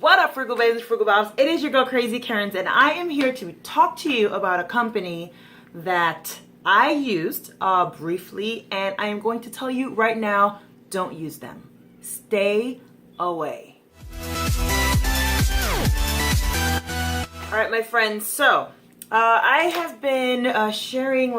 What up, Frugal Babes and Frugal Bobs? It is your girl Crazy Karens, and I am here to talk to you about a company that I used briefly, and I am going to tell you right now, don't use them. Stay away. All right, my friends, so I have been sharing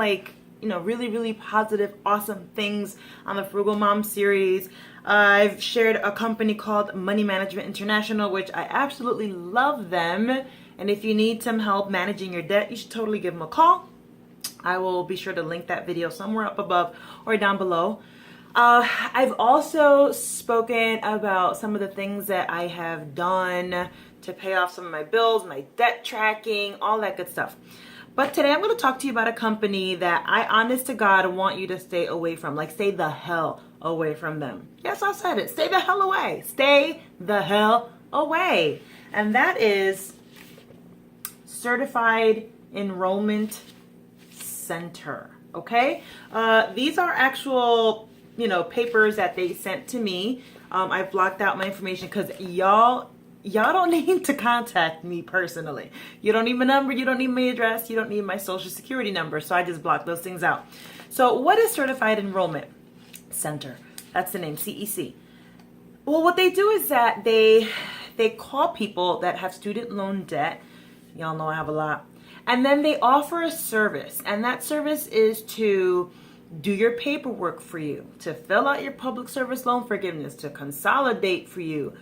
really positive, awesome things on the Frugal Mom series. I've shared a company called Money Management International, which I absolutely love them. And if you need some help managing your debt, you should totally give them a call. I will be sure to link that video somewhere up above or down below. I've also spoken about some of the things that I have done to pay off some of my bills, my debt tracking, all that good stuff. But today I'm going to talk to you about a company that I, honest to God, want you to stay away from. Like, stay the hell away from them. Yes, I said it. Stay the hell away. Stay the hell away. And that is Certified Enrollment Center. Okay? These are actual, papers that they sent to me. I've blocked out my information because y'all don't need to contact me personally. You don't need my number, you don't need my address, you don't need my social security number. So I just blocked those things out. So what is Certified Enrollment Center? That's the name, CEC. Well, what they do is that they call people that have student loan debt. Y'all know I have a lot. And then they offer a service. And that service is to do your paperwork for you, to fill out your public service loan forgiveness, to consolidate for you,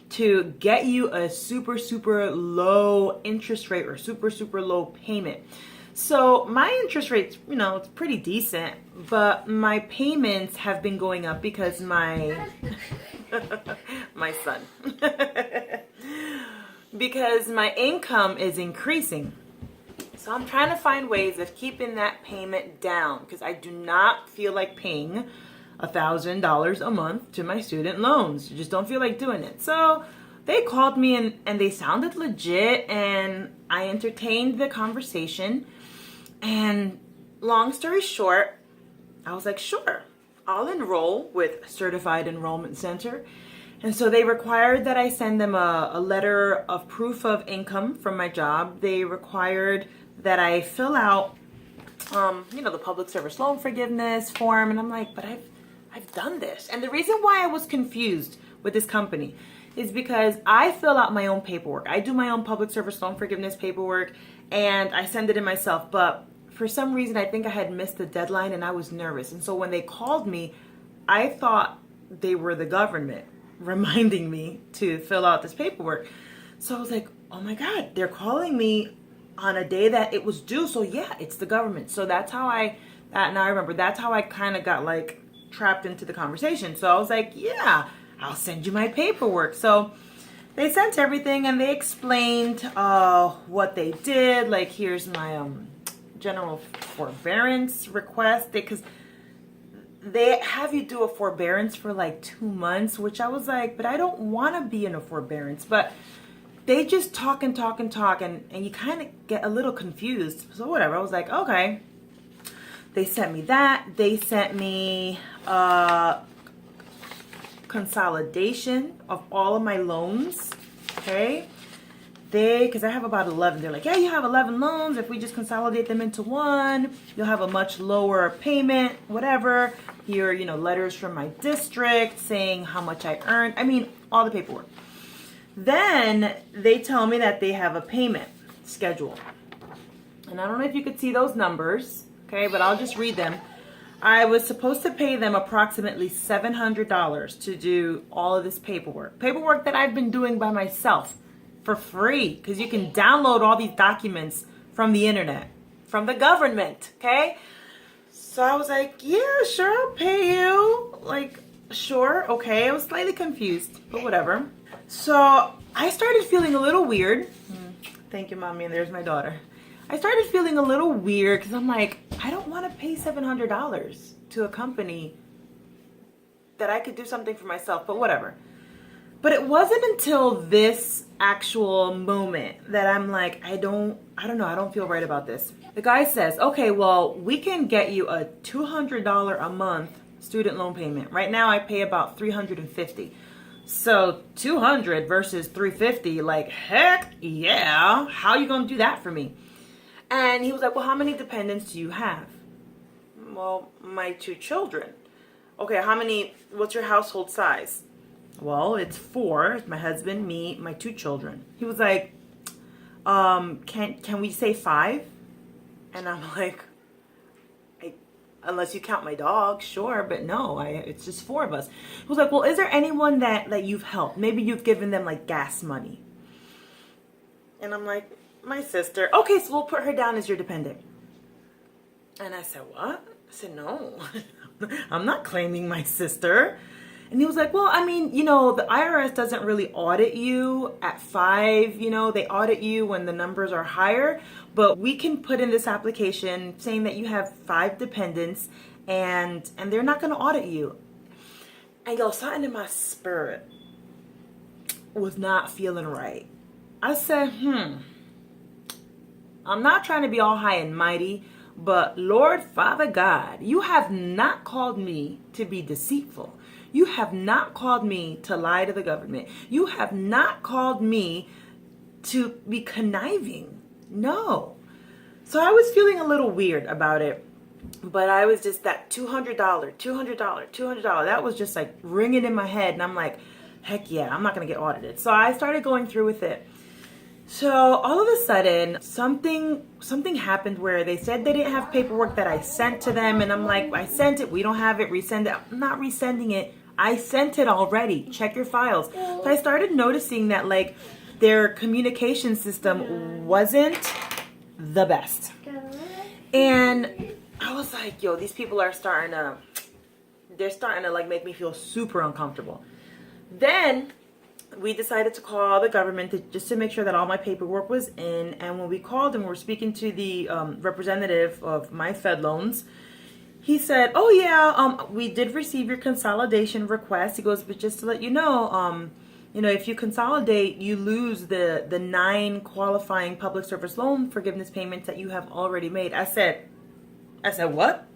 to get you a super low interest rate or super low payment. So my interest rate's, it's pretty decent, but my payments have been going up because my son, because my income is increasing. So I'm trying to find ways of keeping that payment down because I do not feel like paying $1,000 a month to my student loans. You just don't feel like doing it. So they called me and they sounded legit, and I entertained the conversation. And long story short, I was like, sure, I'll enroll with Certified Enrollment Center. And so they required that I send them a letter of proof of income from my job. They required that I fill out, the public service loan forgiveness form. And I'm like, but I've done this. And the reason why I was confused with this company is because I fill out my own paperwork. I do my own public service loan forgiveness paperwork and I send it in myself. But for some reason, I think I had missed the deadline and I was nervous. And so when they called me, I thought they were the government reminding me to fill out this paperwork. So I was like, oh my God, they're calling me on a day that it was due. So yeah, it's the government. So that's how now I remember, that's how I kind of got trapped into the conversation. So I was like, yeah, I'll send you my paperwork. So they sent everything and they explained what they did. Like, here's my general forbearance request, because they have you do a forbearance for 2 months, which I was like, but I don't want to be in a forbearance. But they just talk and you kind of get a little confused. So whatever, I was like, okay. They sent me that. They sent me consolidation of all of my loans. Okay. Because I have about 11. They're like, yeah, you have 11 loans. If we just consolidate them into one, you'll have a much lower payment, whatever. Here, letters from my district saying how much I earned. I mean, all the paperwork. Then they tell me that they have a payment schedule. And I don't know if you could see those numbers. Okay, but I'll just read them. I was supposed to pay them approximately $700 to do all of this paperwork. Paperwork that I've been doing by myself for free, because you can download all these documents from the internet, from the government, okay? So I was like, yeah, sure, I'll pay you. Sure, okay. I was slightly confused, but whatever. So I started feeling a little weird. Thank you, Mommy, and there's my daughter. I started feeling a little weird because I'm like, I don't want to pay $700 to a company that I could do something for myself, but whatever. But it wasn't until this actual moment that I'm like, I don't know, I don't feel right about this. The guy says, okay, well, we can get you a $200 a month student loan payment. Right now I pay about $350. So 200 versus 350, like, heck yeah. How you gonna do that for me? And he was like, well, how many dependents do you have? Well, my 2 children. Okay, what's your household size? Well, it's 4. It's my husband, me, my 2 children. He was like, can we say 5? And I'm like, unless you count my dog, sure, but no, it's just 4 of us. He was like, well, is there anyone that you've helped? Maybe you've given them like gas money. And I'm like, my sister. Okay, so we'll put her down as your dependent. And I said, what? I said, no, I'm not claiming my sister. And he was like, well, I mean, the IRS doesn't really audit you at 5, they audit you when the numbers are higher, but we can put in this application saying that you have 5 dependents and they're not going to audit you. And something in my spirit was not feeling right. I said, I'm not trying to be all high and mighty, but Lord, Father God, you have not called me to be deceitful. You have not called me to lie to the government. You have not called me to be conniving. No. So I was feeling a little weird about it, but I was just that $200. That was just like ringing in my head. And I'm like, heck yeah, I'm not going to get audited. So I started going through with it. So all of a sudden, something happened where they said they didn't have paperwork that I sent to them. And I'm like, I sent it. We don't have it. Resend it. I'm not resending it. I sent it already. Check your files. So I started noticing that like their communication system wasn't the best. And I was like, yo, these people are starting to like make me feel super uncomfortable. Then we decided to call the government just to make sure that all my paperwork was in. And when we called and we were speaking to the representative of my Fed loans, he said, oh yeah, we did receive your consolidation request. He goes, but just to let you know, if you consolidate, you lose the 9 qualifying public service loan forgiveness payments that you have already made. I said, what?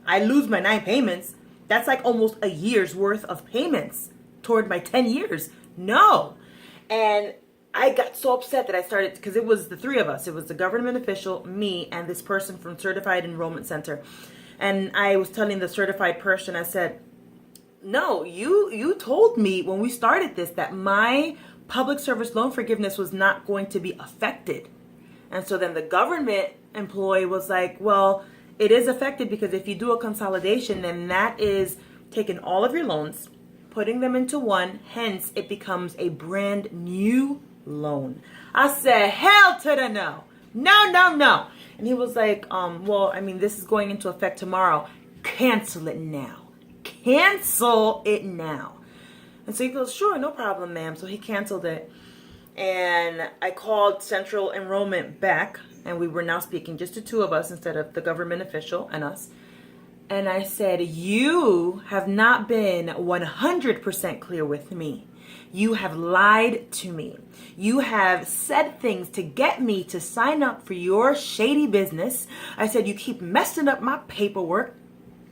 I lose my 9 payments? That's like almost a year's worth of payments toward my 10 years. No. And I got so upset that I started, because it was the 3 of us. It was the government official, me, and this person from Certified Enrollment Center. And I was telling the certified person, I said, no, you told me when we started this that my public service loan forgiveness was not going to be affected. And so then the government employee was like, well, it is affected because if you do a consolidation, then that is taking all of your loans, putting them into one, hence it becomes a brand new loan. I said, hell to the no. No. And he was like, well, I mean, this is going into effect tomorrow. Cancel it now. Cancel it now. And so he goes, sure, no problem, ma'am. So he canceled it. And I called Central Enrollment back, and we were now speaking just to 2 of us instead of the government official and us. And I said, you have not been 100% clear with me. You have lied to me. You have said things to get me to sign up for your shady business. I said, you keep messing up my paperwork.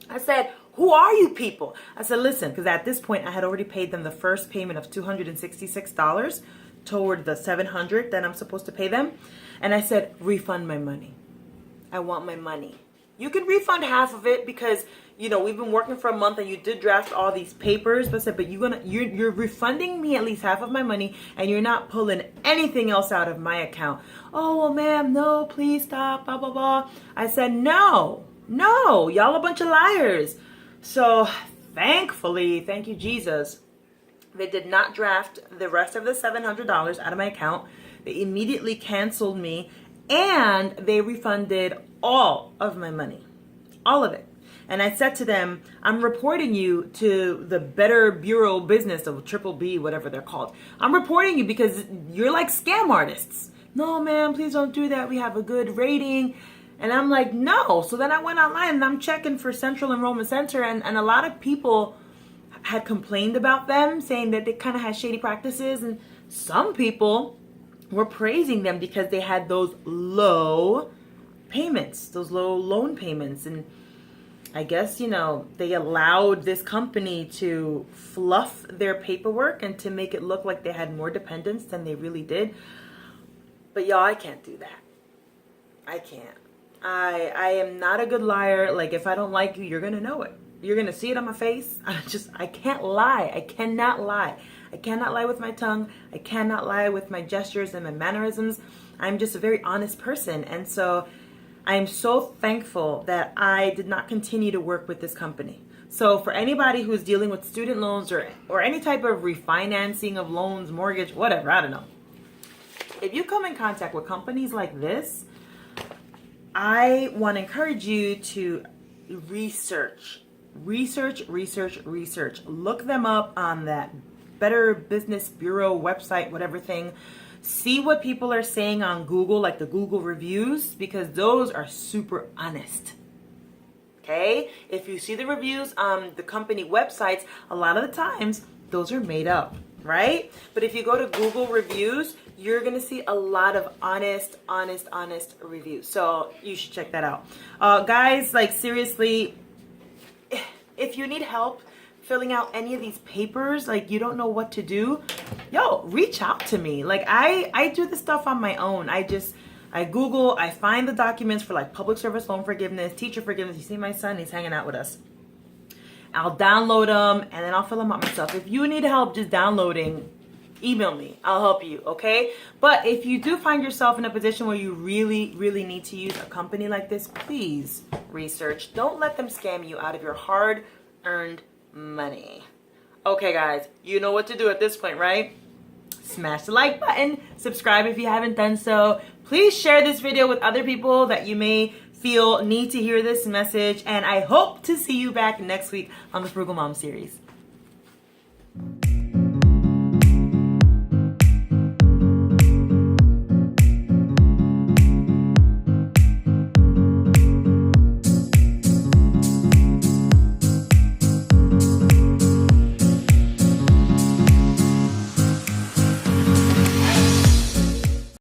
I said, who are you people? I said, listen, because at this point I had already paid them the first payment of $266 toward the $700 that I'm supposed to pay them. And I said, refund my money. I want my money. You can refund half of it because, we've been working for a month and you did draft all these papers. But I said, but you're refunding me at least half of my money and you're not pulling anything else out of my account. Oh, well, ma'am, no, please stop, blah, blah, blah. I said, no, y'all a bunch of liars. So thankfully, thank you, Jesus, they did not draft the rest of the $700 out of my account. They immediately canceled me and they refunded all of my money, all of it. And I said to them, I'm reporting you to the Better Bureau Business of Triple B, whatever they're called. I'm reporting you because you're like scam artists. No, ma'am, please don't do that. We have a good rating. And I'm like, no. So then I went online and I'm checking for Central Enrollment Center. And a lot of people had complained about them, saying that they kind of had shady practices. And some people were praising them because they had those low payments, those low loan payments. And I guess, they allowed this company to fluff their paperwork and to make it look like they had more dependents than they really did. But y'all, I can't do that. I can't. I am not a good liar. Like, if I don't like you, you're going to know it. You're going to see it on my face. I can't lie. I cannot lie. I cannot lie with my tongue. I cannot lie with my gestures and my mannerisms. I'm just a very honest person. And so I'm so thankful that I did not continue to work with this company. So for anybody who's dealing with student loans or any type of refinancing of loans, mortgage, whatever, I don't know. If you come in contact with companies like this, I want to encourage you to research. Look them up on that Better Business Bureau website, whatever thing. See what people are saying on Google, like the Google reviews, because those are super honest. Okay? If you see the reviews on the company websites, a lot of the times those are made up, right? But if you go to Google reviews, you're going to see a lot of honest reviews. So you should check that out. Guys, like seriously, if you need help filling out any of these papers, like you don't know what to do, reach out to me. Like I do this stuff on my own. I Google, I find the documents for like public service loan forgiveness, teacher forgiveness. You see my son, he's hanging out with us. I'll download them and then I'll fill them out myself. If you need help just downloading, email me. I'll help you, okay? But if you do find yourself in a position where you really need to use a company like this, please research. Don't let them scam you out of your hard-earned money. Okay, guys, you know what to do at this point, right? Smash the like button, subscribe if you haven't done so. Please share this video with other people that you may feel need to hear this message, and I hope to see you back next week on the Frugal Mom series.